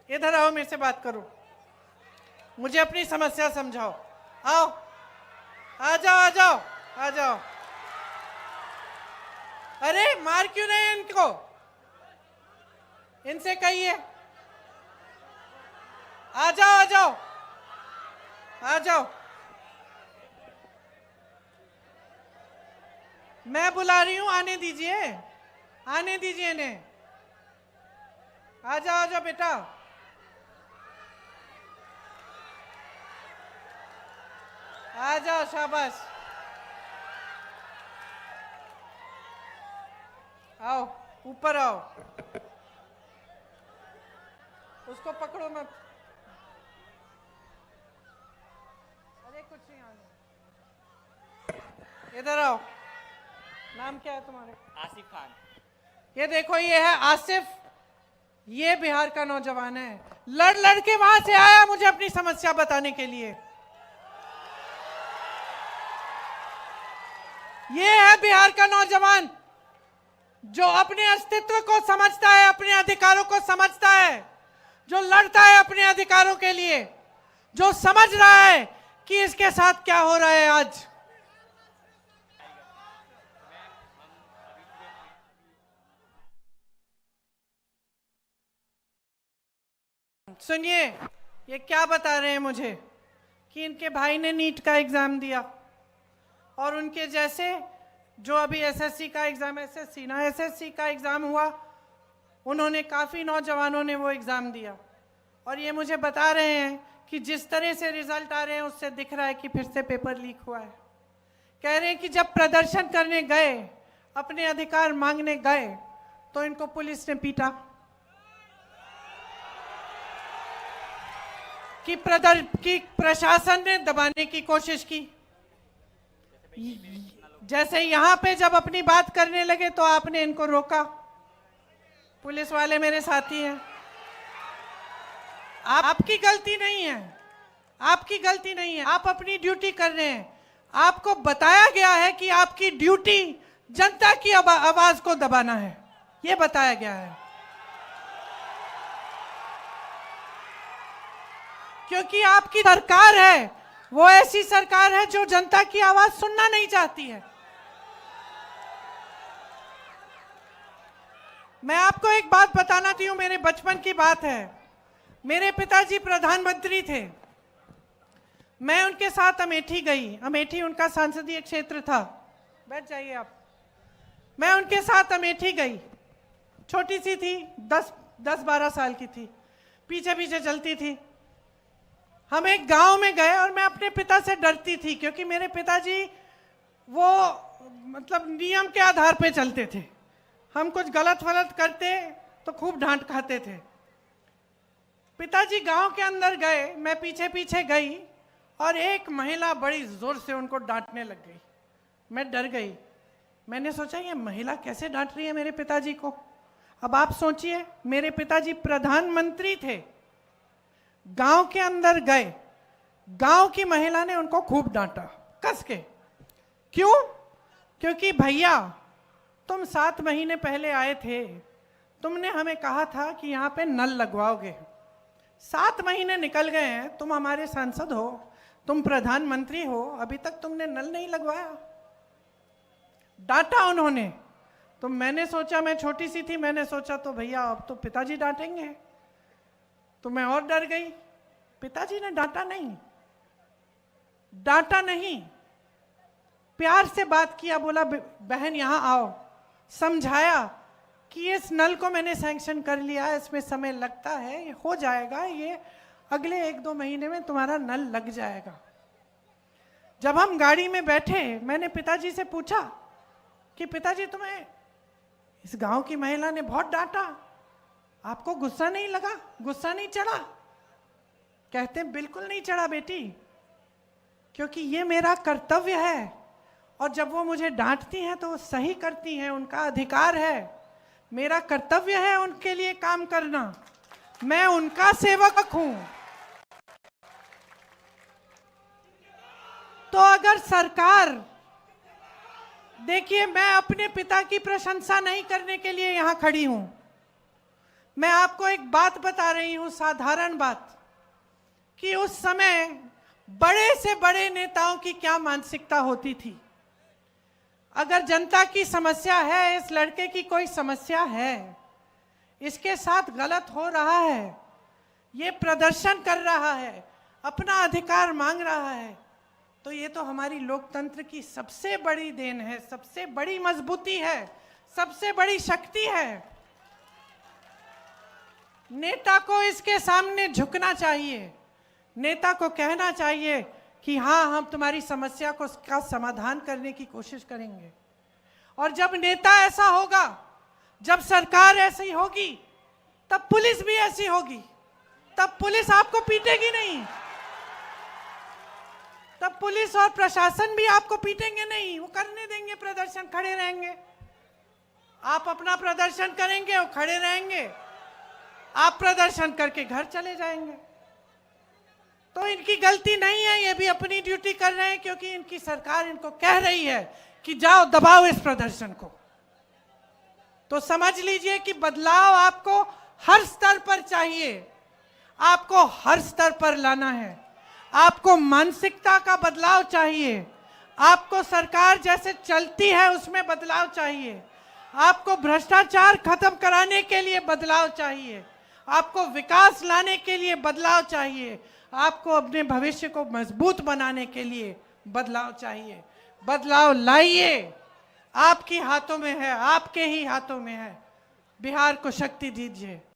इधर आओ, मेरे से बात करो, मुझे अपनी समस्या समझाओ। आओ, आ जाओ आ जाओ आ जाओ। अरे मार क्यों रहे हैं इनको? इनसे कहिए आ जाओ आ जाओ आ जाओ। मैं बुला रही हूं, आने दीजिए, आने दीजिए इन्हें। आ जाओ बेटा। आ जाओ, शाबाश। आओ, ऊपर आओ। उसको पकड़ो मत। अरे कुछ नहीं, आने। इधर आओ। नाम क्या है तुम्हारे? आसिफ खान। ये देखो, ये है आसिफ, ये बिहार का नौजवान है। लड़ लड़ के वहां से आया मुझे अपनी समस्या बताने के लिए। ये है बिहार का नौजवान जो अपने अस्तित्व को समझता है, अपने अधिकारों को समझता है, जो लड़ता है अपने अधिकारों के लिए, जो समझ रहा है कि इसके साथ क्या हो रहा है आज। सुनिए, ये क्या बता रहे हैं मुझे कि इनके भाई ने नीट का एग्जाम दिया और उनके जैसे जो अभी एसएससी का एग्जाम, एसएससी का एग्जाम हुआ, उन्होंने काफ़ी नौजवानों ने वो एग्ज़ाम दिया और ये मुझे बता रहे हैं कि जिस तरह से रिजल्ट आ रहे हैं उससे दिख रहा है कि फिर से पेपर लीक हुआ है। कह रहे हैं कि जब प्रदर्शन करने गए, अपने अधिकार मांगने गए, तो इनको पुलिस ने पीटा, कि प्रशासन ने दबाने की कोशिश की। जैसे यहाँ पे जब अपनी बात करने लगे तो आपने इनको रोका। पुलिस वाले मेरे साथी हैं। आपकी गलती नहीं है, आपकी गलती नहीं है, आप अपनी ड्यूटी कर रहे हैं। आपको बताया गया है कि आपकी ड्यूटी जनता की आवाज को दबाना है, ये बताया गया है। क्योंकि आपकी सरकार है वो ऐसी सरकार है जो जनता की आवाज सुनना नहीं चाहती है। मैं आपको एक बात बताना चाहती हूं, मेरे बचपन की बात है। मेरे पिताजी प्रधानमंत्री थे, मैं उनके साथ अमेठी गई। अमेठी उनका संसदीय क्षेत्र था। बैठ जाइए आप। मैं उनके साथ अमेठी गई, छोटी सी थी, 10-12 साल की थी, पीछे पीछे चलती थी। हम एक गांव में गए और मैं अपने पिता से डरती थी क्योंकि मेरे पिताजी वो मतलब नियम के आधार पे चलते थे। हम कुछ गलत वलत करते तो खूब डांट खाते थे। पिताजी गांव के अंदर गए, मैं पीछे पीछे गई और एक महिला बड़ी जोर से उनको डांटने लग गई। मैं डर गई। मैंने सोचा ये महिला कैसे डांट रही है मेरे पिताजी को। अब आप सोचिए, मेरे पिताजी प्रधानमंत्री थे, गांव के अंदर गए, गांव की महिला ने उनको खूब डांटा कस के। क्यों? क्योंकि भैया तुम 7 महीने पहले आए थे, तुमने हमें कहा था कि यहाँ पे नल लगवाओगे। 7 महीने निकल गए हैं, तुम हमारे सांसद हो, तुम प्रधानमंत्री हो, अभी तक तुमने नल नहीं लगवाया। डांटा उन्होंने। तो मैंने सोचा, मैं छोटी सी थी, मैंने सोचा तो भैया अब तो पिताजी डांटेंगे, तो मैं और डर गई। पिताजी ने डांटा नहीं, डांटा नहीं, प्यार से बात किया, बोला बहन यहाँ आओ, समझाया कि इस नल को मैंने सैंक्शन कर लिया, इसमें समय लगता है, ये हो जाएगा, ये अगले 1-2 महीने में तुम्हारा नल लग जाएगा। जब हम गाड़ी में बैठे, मैंने पिताजी से पूछा कि पिताजी तुम्हें इस गांव की महिला ने बहुत डांटा, आपको गुस्सा नहीं लगा, गुस्सा नहीं चढ़ा? कहते बिल्कुल नहीं चढ़ा बेटी, क्योंकि ये मेरा कर्तव्य है और जब वो मुझे डांटती हैं तो वो सही करती हैं, उनका अधिकार है, मेरा कर्तव्य है उनके लिए काम करना, मैं उनका सेवक हूं। तो अगर सरकार, देखिए मैं अपने पिता की प्रशंसा नहीं करने के लिए यहां खड़ी हूं, मैं आपको एक बात बता रही हूं, साधारण बात, कि उस समय बड़े से बड़े नेताओं की क्या मानसिकता होती थी। अगर जनता की समस्या है, इस लड़के की कोई समस्या है, इसके साथ गलत हो रहा है, ये प्रदर्शन कर रहा है, अपना अधिकार मांग रहा है, तो ये तो हमारी लोकतंत्र की सबसे बड़ी देन है, सबसे बड़ी मजबूती है, सबसे बड़ी शक्ति है। नेता को इसके सामने झुकना चाहिए, नेता को कहना चाहिए कि हाँ, हम तुम्हारी समस्या को का समाधान करने की कोशिश करेंगे। और जब नेता ऐसा होगा, जब सरकार ऐसी होगी, तब पुलिस भी ऐसी होगी। तब पुलिस आपको पीटेगी नहीं, तब पुलिस और प्रशासन भी आपको पीटेंगे नहीं, वो करने देंगे प्रदर्शन, खड़े रहेंगे। आप अपना प्रदर्शन करेंगे, वो खड़े रहेंगे, आप प्रदर्शन करके घर चले जाएंगे। तो इनकी गलती नहीं है, ये भी अपनी ड्यूटी कर रहे हैं, क्योंकि इनकी सरकार इनको कह रही है कि जाओ दबाओ इस प्रदर्शन को। तो समझ लीजिए कि बदलाव आपको हर स्तर पर चाहिए, आपको हर स्तर पर लाना है। आपको मानसिकता का बदलाव चाहिए, आपको सरकार जैसे चलती है उसमें बदलाव चाहिए, आपको भ्रष्टाचार खत्म कराने के लिए बदलाव चाहिए, आपको विकास लाने के लिए बदलाव चाहिए, आपको अपने भविष्य को मजबूत बनाने के लिए बदलाव चाहिए। बदलाव लाइए, आपके हाथों में है, आपके ही हाथों में है। बिहार को शक्ति दीजिए।